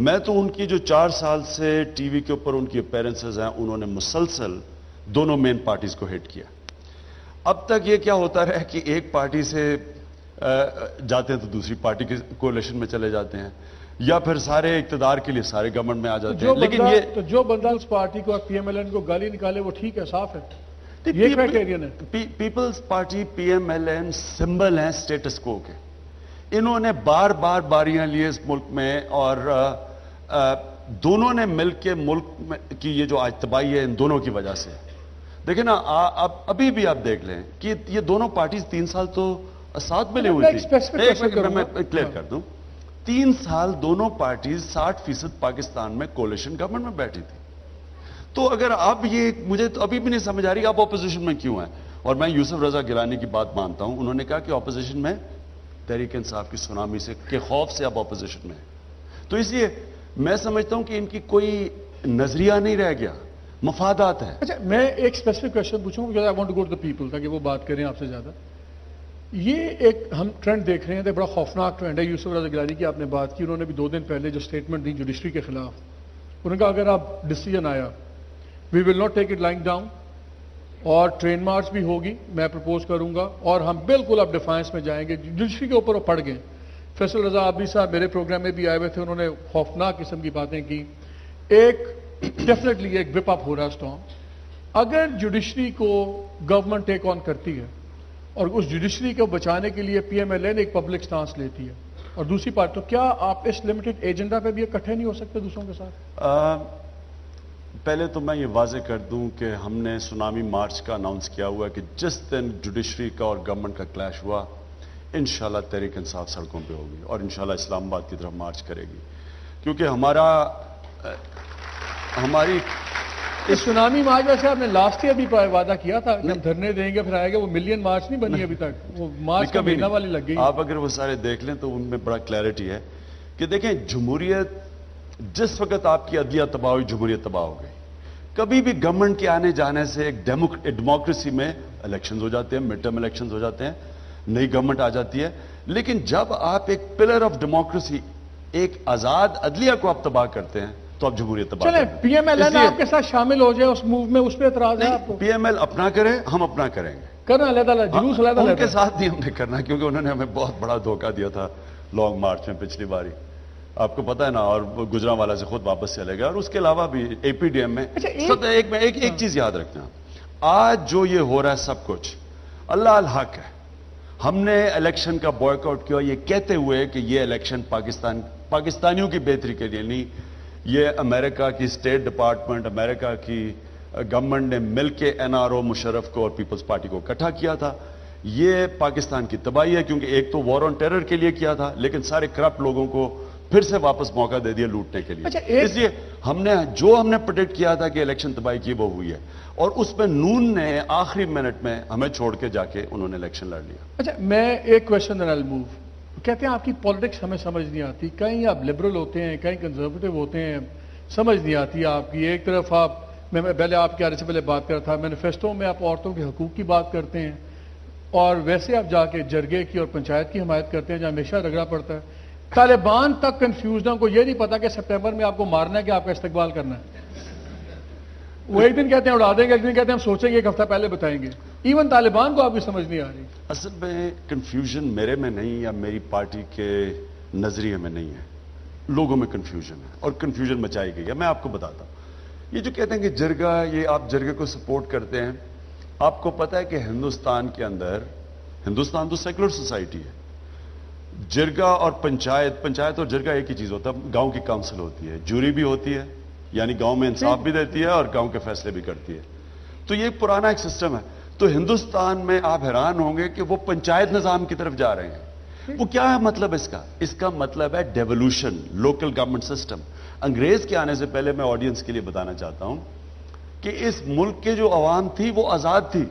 میں تو ان کی جو 4 سال سے ٹی وی کے اوپر ان کی اپیرنسز ہیں انہوں نے مسلسل دونوں مین پارٹیز کو ہٹ کیا. اب تک یہ کیا ہوتا رہا کہ ایک پارٹی سے جاتے ہیں تو دوسری پارٹی کے کولیشن میں چلے جاتے ہیں, یا پھر سارے اقتدار کے لیے سارے گورنمنٹ میں آ جاتے ہیں. لیکن یہ تو جو بندہ اس پارٹی کو پی ایم ایل این کو گالی نکالے وہ ٹھیک ہے, صاف ہے, یہ کرائٹیرین ہے. Peoples Party P M L N symbol ہیں سٹیٹس کو کے. انہوں نے بار بار باریاں لیے اس ملک میں, اور دونوں نے مل کے ملک کی یہ جو آج تباہی ہے ان دونوں کی وجہ سے. دیکھیں نا, ابھی بھی آپ دیکھ لیں کہ یہ دونوں پارٹیز 3 سال تو ساتھ ملے ہوئی تھی. میں کلیئر کر دوں, 3 سال دونوں پارٹیز 60% پاکستان میں کولیشن گورنمنٹ میں بیٹھی تھی. تو اگر آپ یہ, مجھے تو ابھی بھی نہیں سمجھ آ رہی آپ اپوزیشن میں کیوں ہیں. اور میں یوسف رضا گیلانی کی بات مانتا ہوں, انہوں نے کہا کہ اپوزیشن میں تحریک انصاف کی سونامی سے کے خوف سے اب اپوزیشن میں ہے. تو اس لیے میں سمجھتا ہوں کہ ان کی کوئی نظریہ نہیں رہ گیا, مفادات ہیں. اچھا, میں ایک اسپیسیفک کوشچن پوچھوں گا, I want to go to the people, تاکہ وہ بات کریں آپ سے زیادہ. یہ ایک ہم ٹرینڈ دیکھ رہے ہیں, بڑا خوفناک ٹرینڈ ہے. یوسف رضا گیلانی کی آپ نے بات کی, انہوں نے بھی 2 دن پہلے جو سٹیٹمنٹ دی جوڈیشری کے خلاف, انہوں نے کہا اگر آپ ڈیسیجن آیا we will not take it lying down, اور ٹرین مارچ بھی ہوگی, میں پرپوز کروں گا, اور ہم بالکل اب ڈیفائنس میں جائیں گے. جوڈیشری کے اوپر وہ پڑ گئے. فیصل رضا عابدی صاحب میرے پروگرام میں بھی آئے ہوئے تھے, انہوں نے خوفناک قسم کی باتیں کی. ایک ڈیفینیٹلی ایک وپ اپ ہو رہا اسٹارم. اگر جوڈیشری کو گورنمنٹ ٹیک آن کرتی ہے اور اس جوڈیشری کو بچانے کے لیے پی ایم ایل این ایک پبلک سٹانس لیتی ہے اور دوسری پارٹی, تو کیا آپ اس لمیٹڈ ایجنڈا پہ بھی اکٹھے نہیں ہو سکتے دوسروں کے ساتھ؟ پہلے تو میں یہ واضح کر دوں کہ ہم نے سونامی مارچ کا اناؤنس کیا ہوا ہے کہ جس دن جوڈیشری کا اور گورنمنٹ کا کلیش ہوا انشاءاللہ تحریک انصاف سڑکوں پہ ہوگی, اور انشاءاللہ اسلام آباد کی طرف مارچ کرے گی. کیونکہ ہماری اس سونامی مارچ ویسے آپ نے لاسٹ ایئر بھی وعدہ کیا تھا کہ ہم دھرنے دیں گے, پھر آئے گا, وہ ملین مارچ نہیں بنی ابھی تک, وہ مارچ کا مہینہ والی لگ گئی. آپ اگر وہ سارے دیکھ لیں تو ان میں بڑا کلیئرٹی ہے کہ دیکھیں جمہوریت, جس وقت آپ کی عدلیہ تباہ ہوئی جمہوریت تباہ ہو گئی. کبھی بھی گورنمنٹ کے آنے جانے سے ایک ڈیموکریسی میں الیکشنز ہو جاتے ہیں, مڈ ٹرم الیکشنز ہو جاتے ہیں, نئی گورنمنٹ آ جاتی ہے. لیکن جب آپ ایک پلر آف ڈیموکریسی, ایک آزاد عدلیہ کو آپ تباہ کرتے ہیں تو آپ جمہوریت تباہ چلیں پی ایم ایل این آپ کے ساتھ شامل ہو جائے اس موو میں, اس پہ اعتراض ہے آپ کو؟ پی ایم ایل اپنا کرے, ہم اپنا کریں گے, کرنا علیحدہ جلوس علیحدہ. ان کے ساتھ نہیں ہم نے کرنا, کیونکہ انہوں نے ہمیں بہت بڑا دھوکہ دیا تھا لانگ مارچ میں پچھلی باری, آپ کو پتا ہے نا, اور گجرانوالا سے خود واپس چلے گئے. اور اس کے علاوہ بھی اے پی ڈی ایم میں ایک چیز یاد رکھنا, آج جو یہ ہو رہا ہے سب کچھ اللہ الحق ہے. ہم نے الیکشن کا بوائک آؤٹ کیا یہ کہتے ہوئے کہ یہ الیکشن پاکستانیوں کی بہتری کے لیے نہیں, یہ امریکہ کی اسٹیٹ ڈپارٹمنٹ, امریکہ کی گورنمنٹ نے مل کے این آر او مشرف کو اور پیپلز پارٹی کو اکٹھا کیا تھا. یہ پاکستان کی تباہی ہے, کیونکہ ایک تو وار آن ٹیرر کے لیے کیا تھا, لیکن سارے کرپٹ لوگوں کو پھر سے واپس موقع دے دیا لوٹنے کے لیے. اس لیے ہم نے پریڈکٹ کیا تھا کہ الیکشن تباہی کی وہ ہوئی ہے, اور اس میں نون نے آخری منٹ میں ہمیں چھوڑ کے جا کے انہوں نے الیکشن لڑ لیا. اچھا, میں ایک question and I will move. کہتے ہیں آپ کی پالیٹکس ہمیں سمجھ نہیں آتی, کہیں آپ لبرل ہوتے ہیں, کہیں کنزرویٹو ہوتے ہیں, سمجھ نہیں آتی آپ کی. ایک طرف آپ, میں پہلے آپ کے آنے سے پہلے بات کر رہا تھا, مینیفیسٹو میں آپ عورتوں کے حقوق کی بات کرتے ہیں, اور ویسے آپ جا کے جرگے کی اور پنچایت کی حمایت کرتے ہیں جہاں ہمیشہ رگڑا پڑتا ہے. طالبان تک کنفیوزڈ ہیں, کو یہ نہیں پتا کہ سپٹمبر میں آپ کو مارنا ہے کہ آپ کا استقبال کرنا ہے. وہ ایک دن کہتے ہیں اڑا دیں گے, ایک دن کہتے ہیں ہم سوچیں گے, ایک ہفتہ پہلے بتائیں گے. ایون طالبان کو آپ کی سمجھ نہیں آ رہی. اصل میں کنفیوژن میرے میں نہیں یا میری پارٹی کے نظریے میں نہیں ہے, لوگوں میں کنفیوژن ہے, اور کنفیوژن مچائی گئی ہے. میں آپ کو بتاتا ہوں, یہ جو کہتے ہیں کہ جرگا, یہ آپ جرگے کو سپورٹ کرتے ہیں. آپ کو پتا ہے کہ ہندوستان کے اندر, ہندوستان تو سیکولر سوسائٹی ہے, جرگا اور پنچایت اور جرگا ایک ہی چیز ہوتا ہے. گاؤں کی کاؤنسل ہوتی ہے, جوری بھی ہوتی ہے, یعنی گاؤں میں انصاف بھی دیتی ہے اور گاؤں کے فیصلے بھی کرتی ہے. تو یہ پرانا ایک سسٹم ہے. تو ہندوستان میں آپ حیران ہوں گے کہ وہ پنچایت نظام کی طرف جا رہے ہیں. وہ کیا ہے مطلب اس کا؟ اس کا مطلب ہے ڈیولوشن, لوکل گورنمنٹ سسٹم. انگریز کے آنے سے پہلے میں آڈینس کے لیے بتانا چاہتا ہوں کہ اس ملک کے جو عوام تھی وہ آزاد تھی.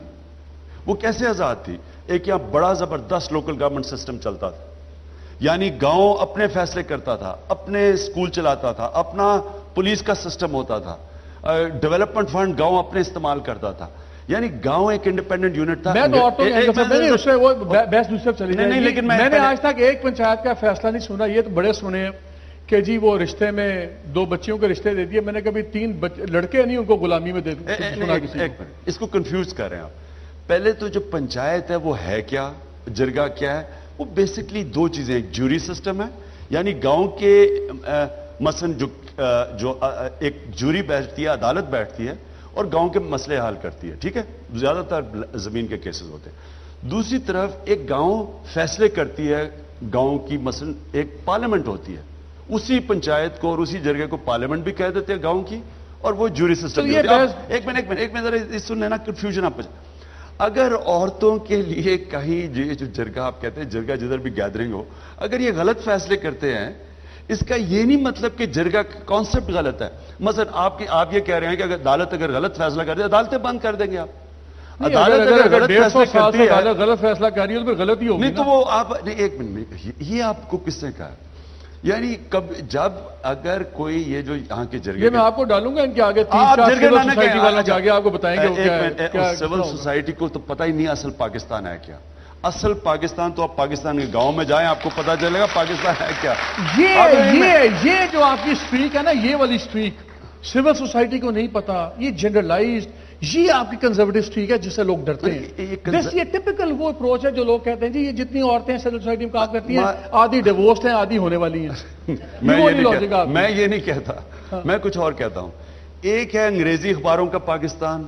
وہ کیسے آزاد تھی؟ ایک یہاں بڑا زبردست لوکل گورنمنٹ سسٹم چلتا تھا, یعنی گاؤں اپنے فیصلے کرتا تھا, اپنے اسکول چلاتا تھا, اپنا پولیس کا سسٹم ہوتا تھا, ڈیولپمنٹ فنڈ گاؤں اپنے استعمال کرتا تھا, یعنی گاؤں ایک انڈیپینڈنٹ یونٹ تھا. لیکن میں نے آج تک ایک پنچایت کا فیصلہ نہیں سنا. یہ تو بڑے سنے ہیں کہ جی وہ رشتے میں 2 بچیوں کے رشتے دے دیے, میں نے کبھی 3 لڑکے نہیں ان کو غلامی میں دے دوں. اس کو کنفیوز کر رہے ہیں آپ. پہلے تو جو پنچایت ہے وہ ہے کیا, جرگہ کیا ہے؟ وہ بیسکلی 2 چیزیں, ایک جوری سسٹم ہے, یعنی گاؤں کے مثلا جو ایک جوری بیٹھتی ہے, عدالت بیٹھتی ہے اور گاؤں کے مسئلے حل کرتی ہے, ٹھیک ہے, زیادہ تر زمین کے کیسز ہوتے ہیں. دوسری طرف ایک گاؤں فیصلے کرتی ہے, گاؤں کی مثلا ایک پارلیمنٹ ہوتی ہے, اسی پنچایت کو اور اسی جرگے کو پارلیمنٹ بھی کہہ دیتے ہیں گاؤں کی, اور وہ جوری سسٹم. ایک منٹ ذرا سن لینا, کنفیوژن آپ. اگر عورتوں کے لیے کہیں یہ جو جرگہ آپ کہتے ہیں, جرگہ جدھر بھی گیدرنگ ہو, اگر یہ غلط فیصلے کرتے ہیں, اس کا یہ نہیں مطلب کہ جرگہ کا کانسیپٹ غلط ہے. مثلا آپ یہ کہہ رہے ہیں کہ اگر عدالت اگر غلط فیصلہ کر دے, عدالتیں بند کر دیں گے آپ. عدالت اگر غلط فیصلہ کرتی ہے, غلط فیصلہ کر رہی ہے تو پھر غلط ہی ہوگی. نہیں تو وہ آپ, ایک منٹ, یہ آپ کو کس نے کہا؟ یعنی جب اگر کوئی یہ جو یہاں کے جرگے, یہ میں آپ کو ڈالوں گا ان کے آگے 3-4 سوسائٹی والوں کے آگے آپ کو بتائیں گے. سول سوسائٹی کو تو پتہ ہی نہیں اصل پاکستان ہے کیا. اصل پاکستان تو آپ پاکستان کے گاؤں میں جائیں, آپ کو پتہ چلے گا پاکستان ہے کیا. یہ جو آپ کی سٹریک ہے نا, یہ والی سٹریک سول سوسائٹی کو نہیں پتا, یہ جنرلائزڈ, یہ آپ کی کنزرویٹو سٹریک ہے جس سے لوگ ڈرتے ہیں. یہ ٹپیکل وہ اپروچ ہے جو لوگ کہتے ہیں جی یہ جتنی عورتیں سول سوسائٹی میں کام کرتی ہیں آدھی ڈیورسڈ ہیں, آدھی ہونے والی ہیں. میں یہ نہیں کہتا, میں کچھ اور کہتا ہوں. ایک ہے انگریزی اخباروں کا پاکستان,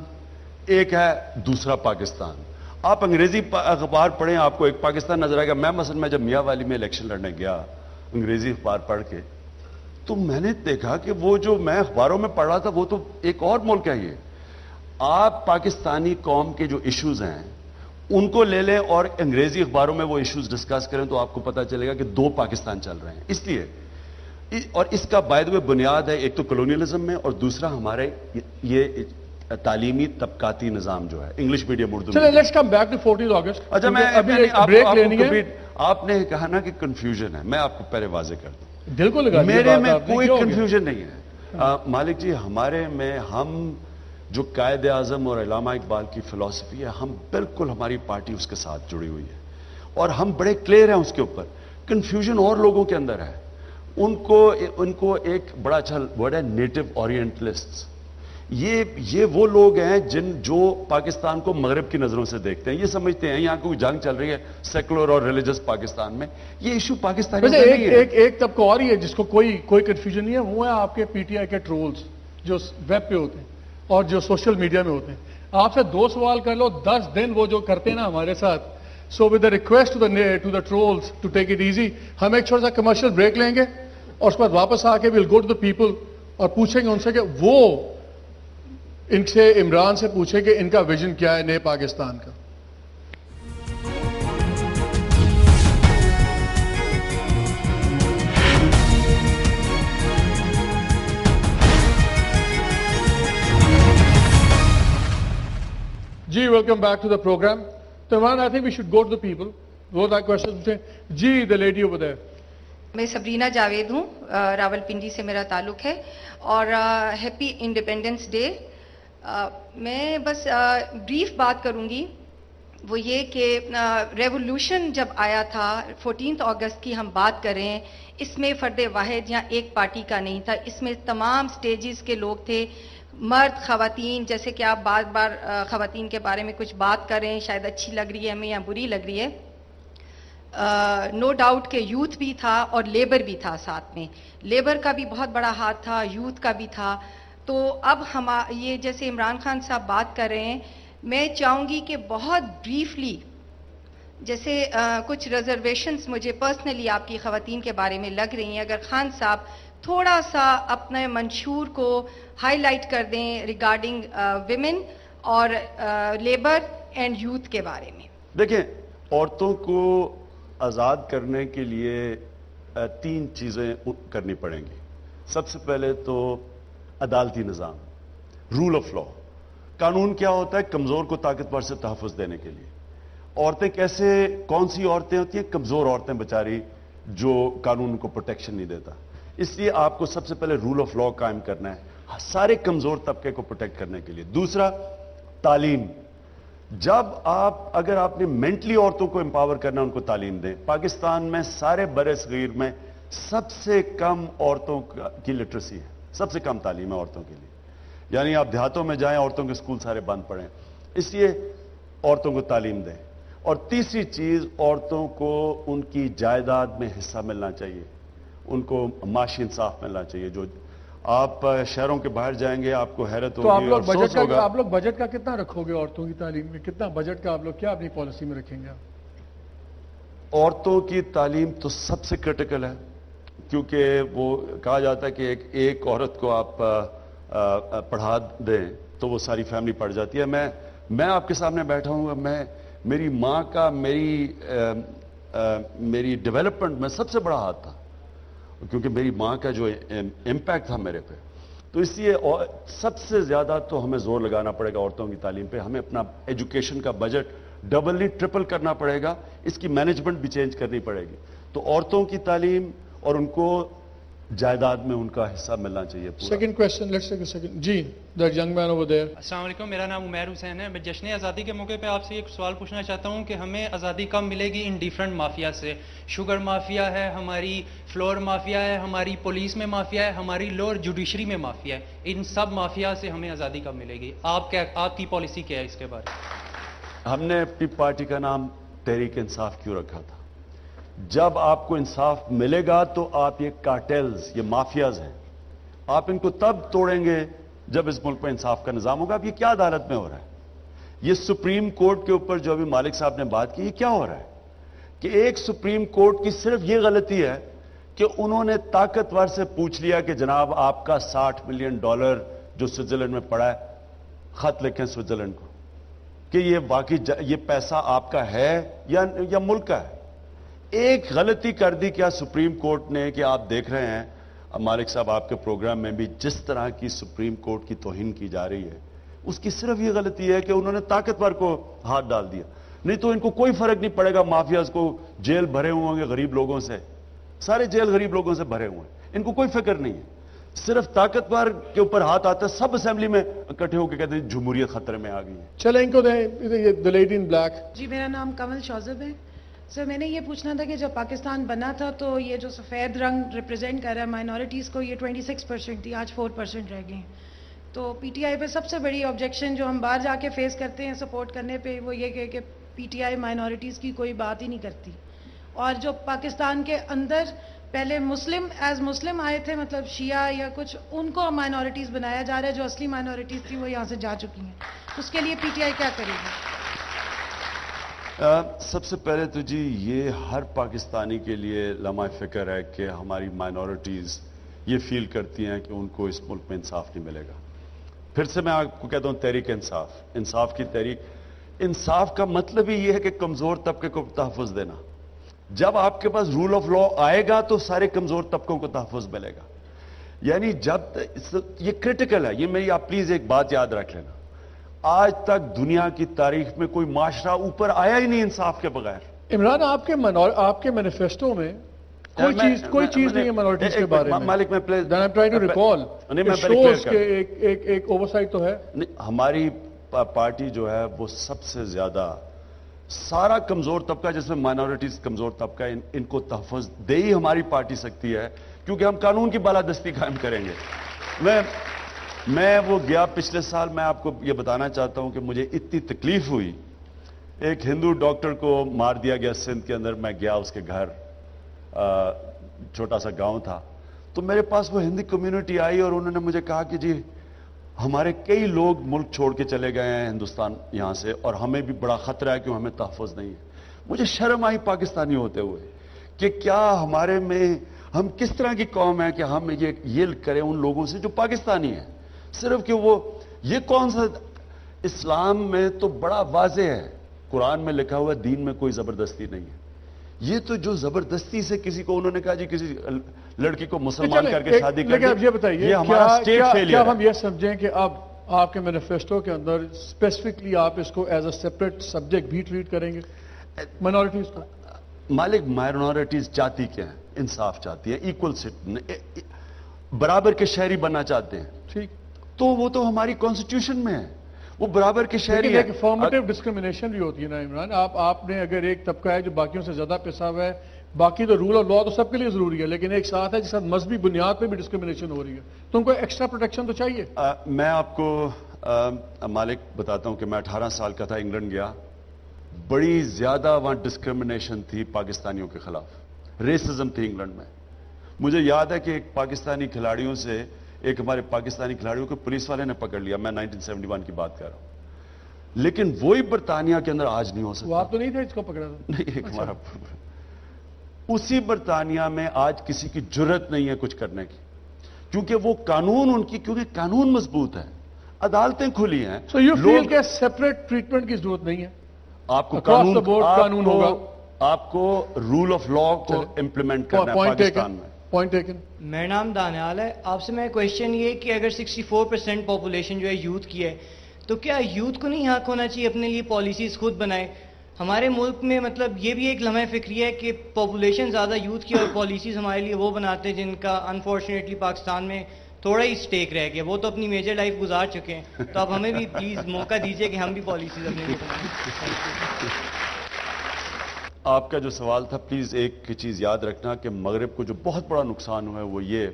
ایک ہے دوسرا پاکستان. آپ انگریزی اخبار پڑھیں, آپ کو ایک پاکستان نظر آئے گا. میں مثلا جب میاں والی میں الیکشن لڑنے گیا انگریزی اخبار پڑھ کے, تو میں نے دیکھا کہ وہ جو میں اخباروں میں پڑھ رہا تھا وہ تو ایک اور ملک ہے. یہ آپ پاکستانی قوم کے جو ایشوز ہیں ان کو لے لیں اور انگریزی اخباروں میں وہ ایشوز ڈسکس کریں تو آپ کو پتہ چلے گا کہ 2 پاکستان چل رہے ہیں. اس لیے, اور اس کا بائی دی وے بنیاد ہے ایک تو کولونیلزم میں, اور دوسرا ہمارے یہ تعلیمی طبقاتی نظام جو ہے انگلش میڈیم اردو. چلیں لیٹس کم بیک ٹو 14 اگست. اچھا, میں بریک لینی ہے. آپ نے کہا نا کہ کنفیوژن ہے, میں آپ کو پہلے واضح کر دوں. دل کو لگا, میرے میں کوئی کنفیوژن نہیں ہے مالک جی. ہمارے میں ہم جو قائد اعظم اور علامہ اقبال کی فلسفی ہے, ہم بالکل, ہماری پارٹی اس کے ساتھ جڑی ہوئی ہے اور ہم بڑے کلیئر ہیں اس کے اوپر. کنفیوژن اور لوگوں کے اندر ہے. ان کو ایک بڑا اچھا ورڈ ہے نیٹو اورینٹلسٹ. یہ وہ لوگ ہیں جو پاکستان کو مغرب کی نظروں سے دیکھتے ہیں. یہ سمجھتے ہیں یہاں کوئی جنگ چل رہی ہے سیکولر اور ریلیجس پاکستان میں, یہ ایشو پاکستان میں نہیں ہے. ایک طبقہ اور ہی ہے جس کو کوئی کنفیوژن نہیں ہے, وہ ہے آپ کے پی ٹی آئی کے ٹرولز جو ویب پہ ہوتے ہیں اور جو سوشل میڈیا میں ہوتے ہیں. آپ سے 2 سوال کر لو, 10 دن وہ جو کرتے ہیں نا ہمارے ساتھ. So with the request to the trolls to take it easy. ہم ایک چھوٹا سا کمرشل بریک لیں گے اور اس کے بعد واپس آ کے we'll go to the people اور پوچھیں گے ان سے کہ وہ ان سے, عمران سے پوچھیں کہ ان کا ویژن کیا ہے نئے پاکستان کا. جی welcome back to the programme. تو Imran, I think we should go to the people. وہ دا کوشچن پوچھیں. جی دا لیڈی اوور دیئر. میں سبرینہ جاوید ہوں, راولپنڈی سے میرا تعلق ہے, اور ہیپی انڈیپینڈنس ڈے. میں بس بریف بات کروں گی. وہ یہ کہ ریولوشن جب آیا تھا 14 اگست کی ہم بات کریں, اس میں فرد واحد یا ایک پارٹی کا نہیں تھا. اس میں تمام سٹیجز کے لوگ تھے, مرد, خواتین. جیسے کہ آپ بار بار خواتین کے بارے میں کچھ بات کریں, شاید اچھی لگ رہی ہے ہمیں یا بری لگ رہی ہے. نو ڈاؤٹ کہ یوتھ بھی تھا اور لیبر بھی تھا ساتھ میں. لیبر کا بھی بہت بڑا ہاتھ تھا, یوتھ کا بھی تھا. تو اب ہم یہ جیسے عمران خان صاحب بات کر رہے ہیں, میں چاہوں گی کہ بہت بریفلی, جیسے کچھ ریزرویشنز مجھے پرسنلی آپ کی خواتین کے بارے میں لگ رہی ہیں, اگر خان صاحب تھوڑا سا اپنے منشور کو ہائی لائٹ کر دیں ریگارڈنگ ویمن اور لیبر اینڈ یوتھ کے بارے میں. دیکھیں, عورتوں کو آزاد کرنے کے لیے 3 چیزیں کرنی پڑیں گی. سب سے پہلے تو عدالتی نظام, رول آف لا. قانون کیا ہوتا ہے؟ کمزور کو طاقتور سے تحفظ دینے کے لیے. عورتیں کیسے, کون سی عورتیں ہوتی ہیں؟ کمزور عورتیں بیچاری, جو قانون کو پروٹیکشن نہیں دیتا. اس لیے آپ کو سب سے پہلے رول آف لا قائم کرنا ہے سارے کمزور طبقے کو پروٹیکٹ کرنے کے لیے. دوسرا, تعلیم. اگر آپ نے مینٹلی عورتوں کو امپاور کرنا, ان کو تعلیم دیں. پاکستان میں سارے برِ صغیر میں سب سے کم عورتوں کی لٹریسی ہے, سب سے کم تعلیم ہے عورتوں کے لیے. یعنی آپ دیہاتوں میں جائیں, عورتوں کے اسکول سارے بند پڑے ہیں. اس لیے عورتوں کو تعلیم دیں. اور تیسری چیز, عورتوں کو ان کی جائیداد میں حصہ ملنا چاہیے, ان کو معاشی انصاف ملنا چاہیے. جو آپ شہروں کے باہر جائیں گے آپ کو حیرت تو آپ ہوگی, لوگ افسوس ہوگا. آپ لوگ بجٹ کا کتنا رکھو گے عورتوں کی تعلیم میں؟ کتنا بجٹ کا آپ لوگ کیا اپنی پالیسی میں رکھیں گے آپ؟ عورتوں کی تعلیم تو سب سے کرٹیکل ہے, کیونکہ وہ کہا جاتا ہے کہ ایک عورت کو آپ پڑھا دیں تو وہ ساری فیملی پڑھ جاتی ہے. میں آپ کے سامنے بیٹھا ہوں, میری ماں کا میری ڈیولپمنٹ میں سب سے بڑا ہاتھ تھا, کیونکہ میری ماں کا جو امپیکٹ تھا میرے پہ. تو اس لیے سب سے زیادہ تو ہمیں زور لگانا پڑے گا عورتوں کی تعلیم پہ. ہمیں اپنا ایجوکیشن کا بجٹ ڈبل نہیں ٹرپل کرنا پڑے گا, اس کی مینجمنٹ بھی چینج کرنی پڑے گی. تو عورتوں کی تعلیم اور ان کو جائیداد میں ان کا حصہ ملنا چاہیے. Second question, let's take a second. جی, that young man over there. السلام علیکم, میرا نام عمیر حسین ہے. میں جشن آزادی کے موقع پہ آپ سے ایک سوال پوچھنا چاہتا ہوں کہ ہمیں آزادی کب ملے گی ان ڈیفرنٹ مافیا سے؟ شوگر مافیا ہے, ہماری فلور مافیا ہے, ہماری پولیس میں مافیا ہے, ہماری لوور جوڈیشری میں مافیا ہے. ان سب مافیا سے ہمیں آزادی کب ملے گی؟ آپ کی پالیسی کیا ہے اس کے بارے میں؟ ہم نے اپنی پارٹی کا نام تحریک انصاف کیوں رکھا تھا؟ جب آپ کو انصاف ملے گا تو آپ یہ کارٹیلز, یہ مافیاز ہیں, آپ ان کو تب توڑیں گے جب اس ملک میں انصاف کا نظام ہوگا. اب یہ کیا عدالت میں ہو رہا ہے؟ یہ سپریم کورٹ کے اوپر جو ابھی مالک صاحب نے بات کی, یہ کیا ہو رہا ہے کہ ایک سپریم کورٹ کی صرف یہ غلطی ہے کہ انہوں نے طاقتور سے پوچھ لیا کہ جناب آپ کا $60 ملین جو سوئٹزرلینڈ میں پڑا ہے, خط لکھیں سوئٹزرلینڈ کو کہ یہ واقعی یہ پیسہ آپ کا ہے یا ملک کا ہے. ایک غلطی کر دی کیا سپریم کورٹ نے کہ آپ دیکھ رہے ہیں مالک صاحب آپ کے پروگرام میں بھی جس طرح کی سپریم کورٹ کی توہین کی جا رہی ہے, اس کی صرف یہ غلطی ہے کہ انہوں نے طاقتور کو ہاتھ ڈال دیا. نہیں تو ان کو کوئی فرق نہیں پڑے گا. مافیاز کو جیل بھرے ہوئے ہوں گے غریب لوگوں سے, سارے جیل غریب لوگوں سے بھرے ہوئے ہیں, ان کو کوئی فکر نہیں ہے. صرف طاقتور کے اوپر ہاتھ آتا ہے, سب اسمبلی میں اکٹھے ہو کے کہتے ہیں جمہوریت خطرے میں آ گئی ہے. چلیں ان کو دیں, دی لیڈی ان بلیک. جی, میرا نام کمل شوزب ہے. سر, میں نے یہ پوچھنا تھا کہ جب پاکستان بنا تھا تو یہ جو سفید رنگ ریپرزینٹ کر رہا ہے مائنورٹیز کو, یہ 26% تھی, آج 4% رہ گئی. تو پی ٹی آئی پہ سب سے بڑی آبجیکشن جو ہم باہر جا کے فیس کرتے ہیں سپورٹ کرنے پہ, وہ یہ کہ پی ٹی آئی مائنورٹیز کی کوئی بات ہی نہیں کرتی. اور جو پاکستان کے اندر پہلے مسلم آئے تھے, مطلب شیعہ یا کچھ, ان کو مائنورٹیز بنایا جا رہا ہے. جو اصلی مائنورٹیز تھی وہ یہاں سے جا چکی ہیں. اس کے لیے پی ٹی آئی کیا کرے گی؟ سب سے پہلے تو جی یہ ہر پاکستانی کے لیے لمحہ فکر ہے کہ ہماری مائنورٹیز یہ فیل کرتی ہیں کہ ان کو اس ملک میں انصاف نہیں ملے گا. پھر سے میں آپ کو کہتا ہوں تحریک انصاف کی تحریک. انصاف کا مطلب ہی یہ ہے کہ کمزور طبقے کو تحفظ دینا. جب آپ کے پاس رول آف لا آئے گا تو سارے کمزور طبقوں کو تحفظ ملے گا. یعنی جب یہ کرٹیکل ہے, یہ میری آپ پلیز ایک بات یاد رکھ لینا, آج تک دنیا کی تاریخ میں کوئی معاشرہ اوپر آیا ہی نہیں انصاف کے بغیر. عمران, آپ کے مینیفیسٹو میں کوئی چیز نہیں ہے مائنورٹیز کے بارے میں. مالک میں please then I am trying to recall, shows کے ایک اوورسائٹ تو ہے. ہماری پارٹی جو ہے وہ سب سے زیادہ سارا کمزور طبقہ, جس میں مائنورٹیز کمزور طبقہ, ان کو تحفظ دے ہی ہماری پارٹی سکتی ہے, کیونکہ ہم قانون کی بالادستی قائم کریں گے. میں وہ گیا پچھلے سال, میں آپ کو یہ بتانا چاہتا ہوں کہ مجھے اتنی تکلیف ہوئی. ایک ہندو ڈاکٹر کو مار دیا گیا سندھ کے اندر. میں گیا اس کے گھر, چھوٹا سا گاؤں تھا, تو میرے پاس وہ ہندی کمیونٹی آئی اور انہوں نے مجھے کہا کہ جی ہمارے کئی لوگ ملک چھوڑ کے چلے گئے ہیں ہندوستان یہاں سے, اور ہمیں بھی بڑا خطرہ ہے کہ ہمیں تحفظ نہیں ہے. مجھے شرم آئی پاکستانی ہوتے ہوئے کہ کیا ہمارے میں, ہم کس طرح کی قوم ہے کہ ہم یہ کریں ان لوگوں سے جو پاکستانی ہیں, صرف کہ وہ یہ کون سا اسلام میں تو بڑا واضح ہے, قرآن میں لکھا ہوا دین میں کوئی زبردستی نہیں ہے. یہ تو جو زبردستی سے کسی کو انہوں نے کہا جی کسی لڑکی کو مسلمان کر کے شادی کر اب یہ بتائیے, یہ ہمارا اسٹیٹ فیلئر ہے. کیا ہم یہ سمجھیں کہ اب آپ کے مینیفیسٹو کے اندر اسپیسیفکلی آپ اس کو ایز اے سیپریٹ سبجیکٹ بھی ٹریٹ کریں گے مائنورٹیز کو؟ مالک, مائنورٹیز چاہتی کیا ہے؟ انصاف چاہتی ہے, ایکول سٹیزن, برابر کے شہری بننا چاہتے ہیں. ٹھیک, تو وہ تو ہماری کانسٹیٹیوشن میں ہے, وہ برابر کے شہری ایک فارمیٹیو ڈسکریمنیشن بھی ہوتی ہے نا عمران. آپ نے اگر ایک طبقہ ہے جو باقیوں سے زیادہ پیسہ ہوا ہے, باقی تو رول آف لا تو سب کے لیے ضروری ہے، لیکن ایک ساتھ ہے جس ساتھ مذہبی بنیاد پہ بھی ڈسکرمنیشن ہو رہی ہے، تو ان کو ایکسٹرا پروٹیکشن تو چاہیے. میں آپ کو مالک بتاتا ہوں کہ میں 18 سال کا تھا، انگلینڈ گیا. بڑی زیادہ وہاں ڈسکرمنیشن تھی پاکستانیوں کے خلاف، ریسزم تھی انگلینڈ میں. مجھے یاد ہے کہ ایک پاکستانی کھلاڑیوں سے، ایک ہمارے پاکستانی کھلاڑیوں کو پولیس والے نے پکڑ لیا. میں 1971 کی بات کر رہا ہوں. لیکن وہی برطانیہ کے اندر آج نہیں ہو وہ سکتا. آپ تو نہیں تھے جس کو پکڑا تھا؟ نہیں، ایک ہمارا اسی برطانیہ میں آج کسی کی جرت نہیں ہے کچھ کرنے کی، کیونکہ وہ قانون ان کی، کیونکہ قانون مضبوط ہے، عدالتیں کھلی ہیں. سو یو فیل کہ سیپریٹ ٹریٹمنٹ کی ضرورت نہیں ہے؟ آپ کو Across the board قانون ہوگا. آپ کو رول آف لا کو امپلیمنٹ کرنا ہے پاکستان میں. Point taken. میرا نام دانیال ہے. آپ سے میں کوشچن یہ کہ اگر 64% پاپولیشن جو ہے یوتھ کی ہے، تو کیا یوتھ کو نہیں حق ہونا چاہیے اپنے لیے پالیسیز خود بنائے؟ ہمارے ملک میں مطلب یہ بھی ایک لمحہ فکری ہے کہ پاپولیشن زیادہ یوتھ کی اور پالیسیز ہمارے لیے وہ بناتے ہیں جن کا انفارچونیٹلی پاکستان میں تھوڑا ہی سٹیک رہ گیا. وہ تو اپنی میجر لائف گزار چکے ہیں، تو اب ہمیں بھی پلیز موقع دیجیے کہ ہم بھی پالیسیز اپنے لیے بنائیں. آپ کا جو سوال تھا، پلیز ایک چیز یاد رکھنا کہ مغرب کو جو بہت بڑا نقصان ہوا ہے وہ یہ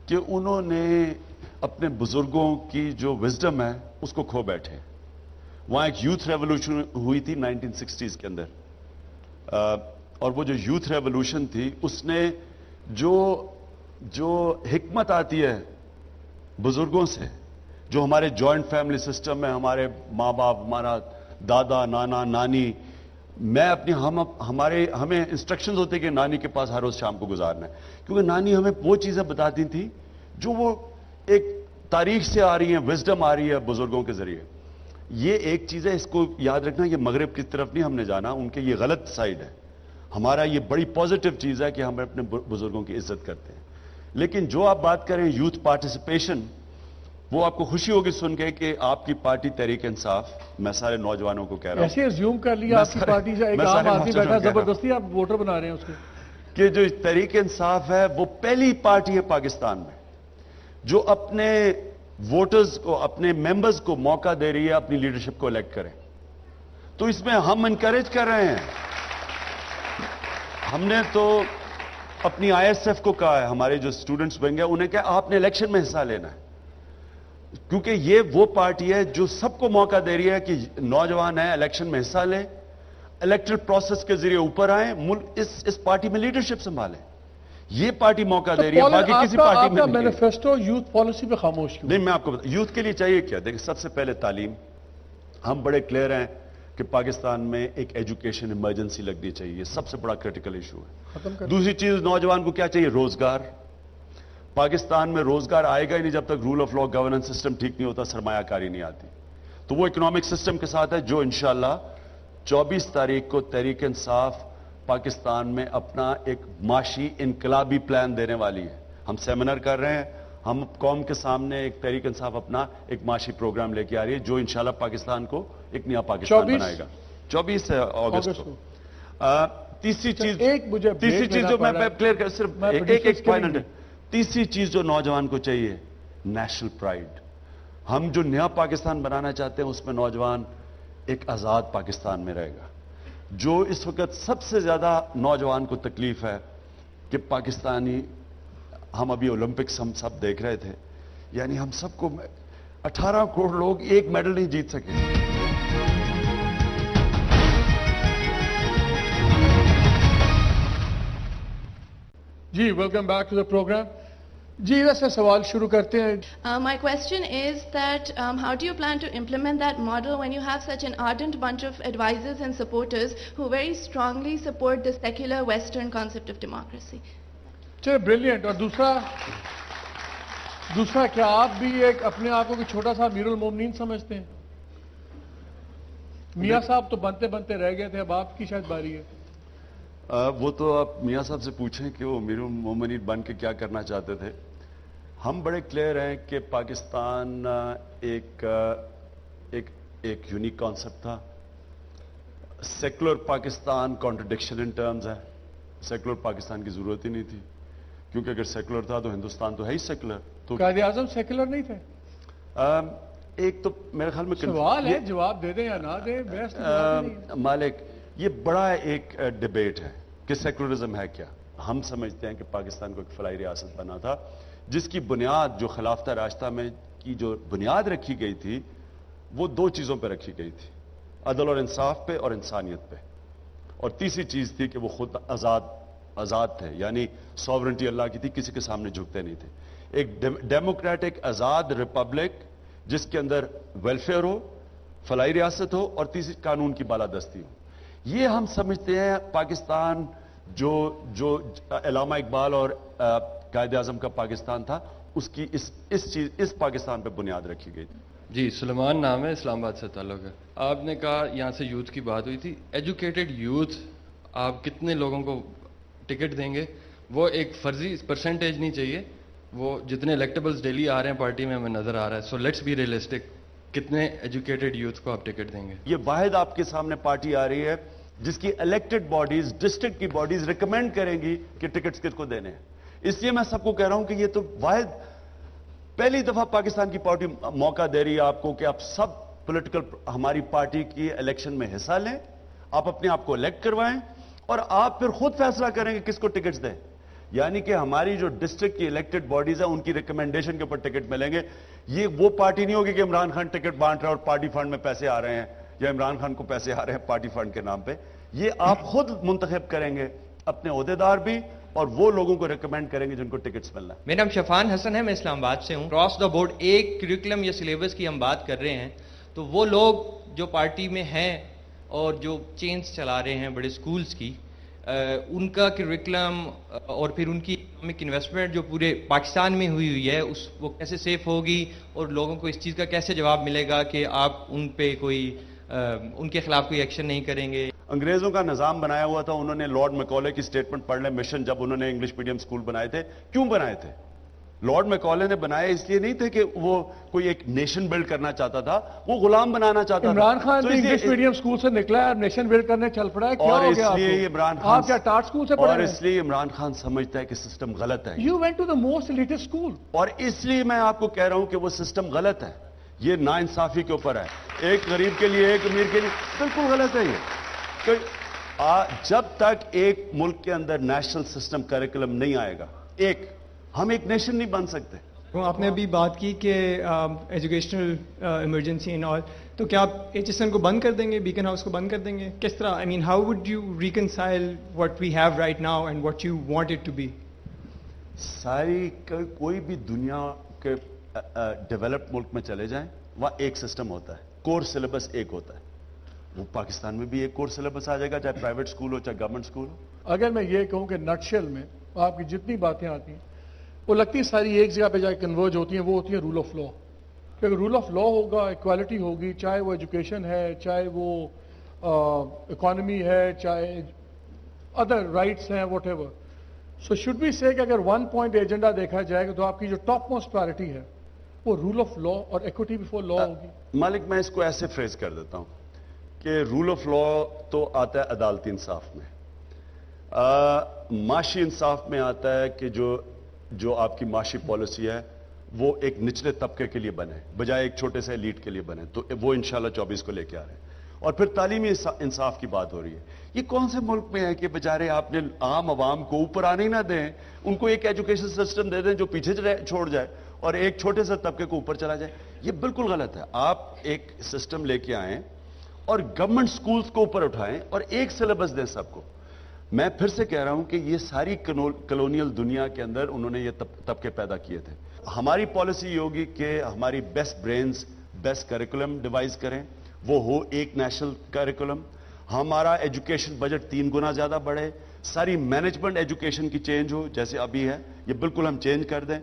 کہ انہوں نے اپنے بزرگوں کی جو وزڈم ہے اس کو کھو بیٹھے. وہاں ایک یوتھ ریولوشن ہوئی تھی 1960s کے اندر، اور وہ جو یوتھ ریولوشن تھی اس نے جو حکمت آتی ہے بزرگوں سے، جو ہمارے جوائنٹ فیملی سسٹم میں ہمارے ماں باپ، ہمارا دادا، نانا، نانی، میں اپنی ہمیں انسٹرکشنز ہوتے کہ نانی کے پاس ہر روز شام کو گزارنا ہے، کیونکہ نانی ہمیں وہ چیزیں بتاتی تھیں جو وہ ایک تاریخ سے آ رہی ہیں، وزڈم آ رہی ہے بزرگوں کے ذریعے. یہ ایک چیز ہے، اس کو یاد رکھنا. یہ مغرب کی طرف نہیں ہم نے جانا، ان کے یہ غلط سائڈ ہے. ہمارا یہ بڑی پازیٹیو چیز ہے کہ ہم اپنے بزرگوں کی عزت کرتے ہیں. لیکن جو آپ بات کریں یوتھ پارٹیسپیشن، وہ آپ کو خوشی ہوگی سن کے کہ آپ کی پارٹی تحریک انصاف، میں سارے نوجوانوں کو کہہ رہا ہوں، ایسے ازیوم کر لیا آپ کی پارٹی سے ایک عام آدمی بیٹھا زبردستی آپ ووٹر بنا رہے ہیں اس کو، کہ جو تحریک انصاف ہے وہ پہلی پارٹی ہے پاکستان میں جو اپنے ووٹرز کو، اپنے ممبرز کو موقع دے رہی ہے اپنی لیڈرشپ کو الیکٹ کریں. تو اس میں ہم انکریج کر رہے ہیں. ہم نے تو اپنی ISF کو کہا ہے، ہمارے جو اسٹوڈنٹس بن گئے انہیں کہا آپ نے الیکشن میں حصہ لینا ہے، کیونکہ یہ وہ پارٹی ہے جو سب کو موقع دے رہی ہے کہ نوجوان ہیں الیکشن میں حصہ لیں، الیکٹرل پروسیس کے ذریعے اوپر آئیں، ملک اس پارٹی میں لیڈرشپ سنبھالیں. یہ پارٹی موقع دے رہی ہے، باقی کسی پارٹی میں نہیں. مینیفیسٹو یوتھ پالیسی پہ خاموش کیوں؟ نہیں، میں آپ کو بتا، یوتھ کے لیے چاہیے کیا؟ دیکھیں، سب سے پہلے تعلیم. ہم بڑے کلیئر ہیں کہ پاکستان میں ایک ایجوکیشن ایمرجنسی لگنی چاہیے، یہ سب سے بڑا کریٹیکل ایشو ہے. دوسری چیز، نوجوان کو کیا چاہیے؟ روزگار. پاکستان میں روزگار آئے گا ہی نہیں جب تک rule of law, governance system ٹھیک نہیں ہوتا، سرمایہ کاری نہیں آتی. تو وہ اکنامک سسٹم کے ساتھ ہے جو انشاءاللہ 24 تاریخ کو تحریک انصاف پاکستان میں اپنا ایک معاشی انقلابی پلان دینے والی ہے. ہم سیمینر کر رہے ہیں، ہم قوم کے سامنے ایک تحریک انصاف اپنا ایک معاشی پروگرام لے کے آ رہی ہے جو انشاءاللہ پاکستان کو ایک نیا پاکستان بنائے گا. 24 اگست کو. تیسری چیز جو میں کلیئر کر، صرف ایک فائنل، تیسری چیز جو نوجوان کو چاہیے، نیشنل پرائیڈ. ہم جو نیا پاکستان بنانا چاہتے ہیں اس میں نوجوان ایک آزاد پاکستان میں رہے گا. جو اس وقت سب سے زیادہ نوجوان کو تکلیف ہے کہ پاکستانی، ہم ابھی اولمپکس ہم سب دیکھ رہے تھے، یعنی ہم سب کو 18 کروڑ لوگ ایک میڈل نہیں جیت سکے. جی welcome back to the programme. جی ویسے سوال شروع کرتے ہیں. My question is that how do you plan to implement that model when you have such an ardent bunch of advisors and supporters who very strongly support the secular Western concept of democracy? چلے brilliant. اور دوسرا کیا آپ بھی ایک اپنے آپ کو کہ چھوٹا سا امیر المومنین سمجھتے ہیں؟ میاں صاحب تو بنتے بنتے رہ گئے تھے، اب آپ کی شاید باری ہے. وہ تو آپ میاں صاحب سے پوچھیں کہ وہ امیر المومنین بن کے کیا کرنا چاہتے تھے. ہم بڑے کلیئر ہیں کہ پاکستان ایک یونیک کانسیپٹ تھا. Secular Pakistan contradiction in terms ہے. سیکولر پاکستان کی ضرورت ہی نہیں تھی، کیونکہ اگر سیکولر تھا تو ہندوستان تو ہے ہی سیکولر. تو قائد اعظم سیکولر نہیں تھے؟ ایک تو میرے خیال میں سوال ہے، جواب دے دیں یا نہ دیں، مالک، یہ بڑا ایک ڈیبیٹ ہے. کہ سیکولرزم ہے کیا. ہم سمجھتے ہیں کہ پاکستان کو ایک فلاحی ریاست بنا تھا جس کی بنیاد جو خلافتہ راستہ میں کی جو بنیاد رکھی گئی تھی وہ دو چیزوں پہ رکھی گئی تھی, عدل اور انصاف پہ اور انسانیت پہ, اور تیسری چیز تھی کہ وہ خود آزاد تھے, یعنی ساورنٹی اللہ کی تھی, کسی کے سامنے جھکتے نہیں تھے. ایک ڈیموکریٹک آزاد ریپبلک جس کے اندر ویلفیئر ہو, فلاحی ریاست ہو, اور تیسری قانون کی بالادستی ہو. یہ ہم سمجھتے ہیں پاکستان جو علامہ اقبال اور قائد اعظم کا پاکستان تھا, اس کی اس پاکستان پہ بنیاد رکھی گئی تھی. جی سلیمان نام ہے, اسلام آباد سے تعلق ہے. آپ نے کہا یہاں سے یوتھ کی بات ہوئی تھی, ایجوکیٹڈ یوتھ آپ کتنے لوگوں کو ٹکٹ دیں گے؟ وہ ایک فرضی پرسنٹیج نہیں چاہیے, وہ جتنے الیکٹیبلز ڈیلی آ رہے ہیں پارٹی میں ہمیں نظر آ رہا ہے. سو لیٹس بی ریئلسٹک, کتنے ایجوکیٹڈ یوتھ کو آپ ٹکٹ دیں گے؟ یہ واحد آپ کے سامنے پارٹی آ رہی ہے جس کی الیکٹڈ باڈیز, ڈسٹرکٹ کی باڈیز ریکمینڈ کریں گی کہ ٹکٹس کس کو دینے ہیں. اس لیے میں سب کو کہہ رہا ہوں کہ یہ تو واحد پہلی دفعہ پاکستان کی پارٹی موقع دے رہی ہے آپ کو کہ آپ سب پولیٹیکل ہماری پارٹی کی الیکشن میں حصہ لیں, آپ اپنے آپ کو الیکٹ کروائیں, اور آپ پھر خود فیصلہ کریں کہ کس کو ٹکٹس دیں. یعنی کہ ہماری جو ڈسٹرکٹ کی الیکٹڈ باڈیز ہیں ان کی ریکمنڈیشن کے اوپر ٹکٹ ملیں گے. یہ وہ پارٹی نہیں ہوگی کہ عمران خان ٹکٹ بانٹ رہا ہے اور پارٹی فنڈ میں پیسے آ رہے ہیں, یا عمران خان کو پیسے آ رہے ہیں پارٹی فنڈ کے نام پہ. یہ آپ خود منتخب کریں گے, اپنے عہدیدار بھی, اور وہ لوگوں کو ریکمینڈ کریں گے جن کو ٹکٹس ملنا ہے. میرا نام شفان حسن ہے, میں اسلام آباد سے ہوں. کراس دا بورڈ ایک کریکولم یا سلیبس کی ہم بات کر رہے ہیں, تو وہ لوگ جو پارٹی میں ہیں اور جو چینز چلا رہے ہیں بڑے سکولز کی, ان کا کریکولم اور پھر ان کی اکنامک انویسٹمنٹ جو پورے پاکستان میں ہوئی ہے وہ کیسے سیف ہوگی, اور لوگوں کو اس چیز کا کیسے جواب ملے گا کہ آپ ان پہ ان کے خلاف کوئی ایکشن نہیں کریں گے؟ انگریزوں کا نظام بنایا ہوا تھا, انہوں نے لارڈ میکالے کی سٹیٹمنٹ پڑھ لیں, مشن جب انہوں نے انگلش میڈیم سکول بنائے تھے. کیوں بنائے تھے؟ لارڈ میکالے نے بنائے اس لیے نہیں تھے کہ وہ کوئی ایک نیشن بلڈ کرنا چاہتا تھا, وہ غلام بنانا چاہتا تھا. عمران خان بھی انگلش میڈیم سکول سے نکلا ہے, نیشن بلڈ کرنے چل پڑا ہے. اور اس لیے عمران خان, آپ کیا ٹاٹ سکول سے پڑھے ہیں؟ اور اس لیے عمران خان سمجھتا ہے کہ سسٹم غلط ہے. You went to the most elitist school, اور اس لیے میں آپ کو کہہ رہا ہوں کہ وہ سسٹم غلط ہے. یہ ناانصافی کے اوپر ہے, ایک غریب کے لیے ایک امیر کے لیے, بالکل غلط ہے یہ. جب تک ایک ملک کے اندر نیشنل سسٹم کریکولم نہیں آئے گا, ہم ایک نیشن نہیں بن سکتے. آپ نے ابھی بات کی کہ ایجوکیشنل ایمرجنسی اینڈ آل, تو کیا آپ ایچ ایس این کو بند کر دیں گے, بیکن ہاؤس کو بند کر دیں گے؟ کس طرح, I mean how would you reconcile what we have right now and what you want it to be? ساری کوئی بھی دنیا کے ڈیولپڈ ملک میں چلے جائیں, وہاں ایک سسٹم ہوتا ہے, کور سلیبس ایک ہوتا ہے. وہ پاکستان میں بھی ایک کور سلیبس آ جائے گا, چاہے پرائیویٹ سکول ہو چاہے گورنمنٹ سکول ہو. اگر میں یہ کہوں کہ نٹشل میں آپ کی جتنی باتیں آتی ہیں وہ لگتی ساری ایک جگہ پہ جا کے کنورج ہوتی ہیں, وہ ہوتی ہے رول آف لا. کہ اگر رول آف لا ہوگا, ایکوالٹی ہوگی, چاہے وہ ایجوکیشن ہے, چاہے وہ اکانومی ہے, چاہے ادر رائٹس ہیں, whatever. So should be سے کہ اگر 1 پوائنٹ ایجنڈا دیکھا جائے گا تو آپ کی جو ٹاپ موسٹ پرائرٹی ہے وہ رول آف لا اور ایکوٹی بفور لا ہوگی. مالک, میں اس کو ایسے فریز کر دیتا ہوں کہ رول آف لا تو آتا ہے عدالتی انصاف میں, معاشی انصاف میں آتا ہے کہ جو آپ کی معاشی پالیسی ہے وہ ایک نچلے طبقے کے لیے بنے بجائے ایک چھوٹے سے ایلیٹ کے لیے بنے. تو وہ انشاءاللہ 24 کو لے کے آ رہے ہیں. اور پھر تعلیمی انصاف کی بات ہو رہی ہے. یہ کون سے ملک میں ہے کہ بچارے آپ نے عام عوام کو اوپر آنے ہی نہ دیں, ان کو ایک ایجوکیشن سسٹم دے دیں جو پیچھے چھوڑ جائے اور ایک چھوٹے سے طبقے کو اوپر چلا جائے. یہ بالکل غلط ہے. آپ ایک سسٹم لے کے آئیں اور گورنمنٹ سکولز کو اوپر اٹھائیں اور ایک سلیبس دیں سب کو. میں پھر سے کہہ رہا ہوں کہ یہ ساری کلونیل دنیا کے اندر انہوں نے یہ طبقے پیدا کیے تھے. ہماری پالیسی یہ ہوگی کہ ہماری best brains best curriculum devise کریں, وہ ہو ایک نیشنل کریکولم. ہمارا ایجوکیشن بجٹ 3 گنا زیادہ بڑھے, ساری مینجمنٹ ایجوکیشن کی چینج ہو جیسے ابھی ہے, یہ بالکل ہم چینج کر دیں.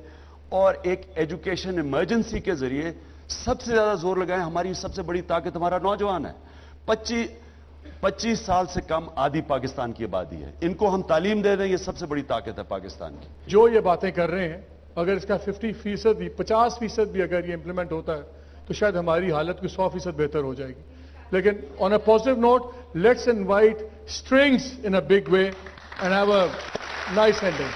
اور ایک ایجوکیشن ایمرجنسی کے ذریعے سب سے زیادہ زور لگائیں. ہماری سب سے بڑی طاقت ہمارا نوجوان ہے. 25 سال سے کم آدھی پاکستان کی آبادی ہے. ان کو ہم تعلیم دے دیں, یہ سب سے بڑی طاقت ہے پاکستان کی. جو یہ باتیں کر رہے ہیں اگر اس کا 50% بھی 50% بھی اگر یہ امپلیمنٹ ہوتا ہے تو شاید ہماری حالت کو 100% بہتر ہو جائے گی. لیکن on a positive note let's invite strings in a big way and have a nice ending.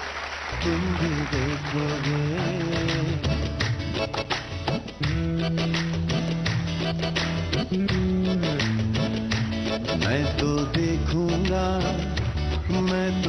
میں تو دیکھوں گا, میں تو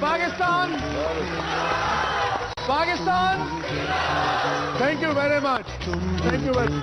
Pakistan! Pakistan! Thank you very much. Thank you very much.